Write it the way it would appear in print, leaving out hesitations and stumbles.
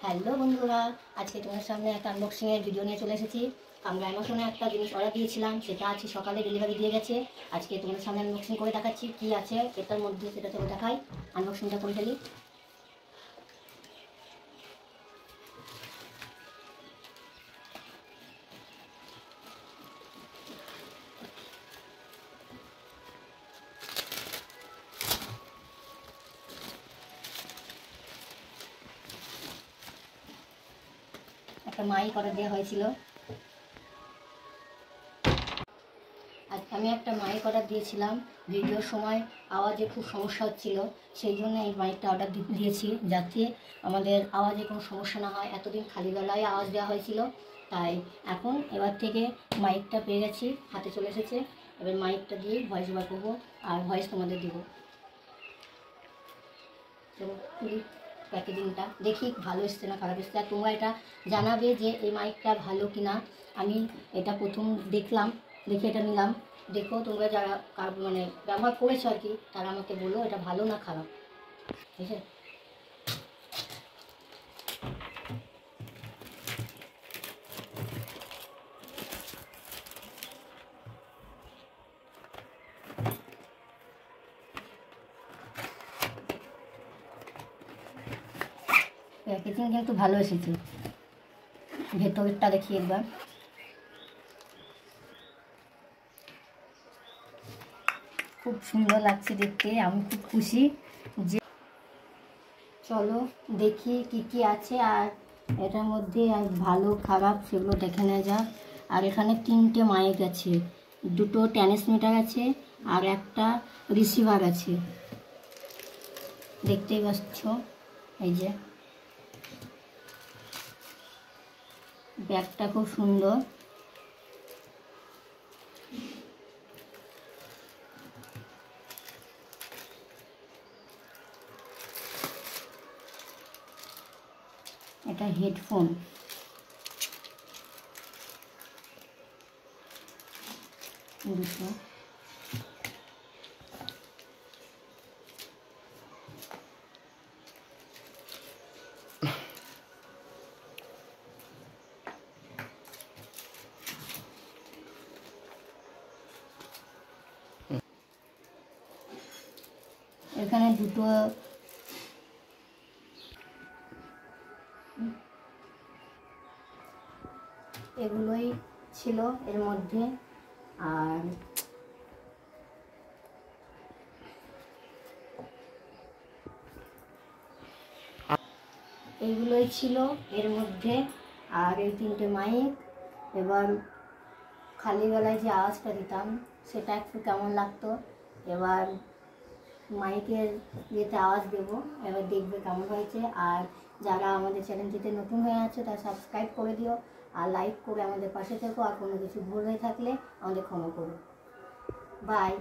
Hello বন্ধুরা, আজকে তোমার সামনে একটা আনবক্সিংয়ের ভিডিও নিয়ে চলে এসেছি। আমরা অ্যামাজনে একটা জিনিস অর্ডার দিয়েছিলাম, সেটা আজকে সকালে ডেলিভারি দিয়ে গেছে। আজকে তোমাদের সামনে আনবক্সিং করে দেখাচ্ছি কি আছে এটার মধ্যে, সেটা চলে দেখাই। আনবক্সিংটা করে ফেলি। একটা মাইক অর্ডার দেওয়া হয়েছিল। আজকে আমি একটা মাইক অর্ডার দিয়েছিলাম, ভিডিওর সময় আওয়াজে খুব সমস্যা হচ্ছিল, সেই জন্য এই মাইকটা অর্ডার দিয়েছি, যাতে আমাদের আওয়াজে কোনো সমস্যা না হয়। এতদিন খালি গলায় আওয়াজ দেওয়া হয়েছিল, তাই এখন এবার থেকে মাইকটা পেয়ে গেছি, হাতে চলে এসেছে। এবার মাইকটা দিয়ে ভয়েস ওভার করবো আর ভয়েস তোমাদের দেবো। খুলি প্যাকেজিংটা, দেখি ভালো এসছে না খারাপ এসছে। আর তোমরা এটা জানাবে যে এই মাইকটা ভালো কি না। আমি এটা প্রথম দেখলাম, দেখে এটা নিলাম। দেখো তোমরা যারা মানে ব্যবহার করেছো আর কি, তারা আমাকে বলো এটা ভালো না খারাপ, ঠিক আছে? প্যাকেজিং কিন্তু ভালো এসেছে। ভেতরটা দেখি একবার। খুব সুন্দর লাগছে দেখতে, আমি খুব খুশি। যে চলো দেখি কি কি আছে, আর এটার মধ্যে আর ভালো খারাপ সেগুলো দেখে নেওয়া যাক। আর এখানে 3টে মাইক আছে, 2টো ট্রান্সমিটার আছে আর একটা রিসিভার আছে, দেখতেই পাচ্ছ। এই যে ব্যাগটা খুব সুন্দর। এটা হেডফোন। দুটো এখানে দুটো এগুলোই ছিল এর মধ্যে। আর এইগুলোই ছিল এর মধ্যে। আর এই 3টে মাইক। এবার খালি গলায় যে আওয়াজটা দিতাম সেটা একটু কেমন লাগতো, এবার মাইকের ইয়েতে আওয়াজ দেবো, এবার দেখবে কেমন হয়েছে। আর যারা আমাদের চ্যানেলটিতে নতুন হয়ে আছে তারা সাবস্ক্রাইব করে দিও, আর লাইক করে আমাদের পাশে থেকো। আর কোনো কিছু ভুল হয়ে থাকলে আমাদের ক্ষমা করো। বাই।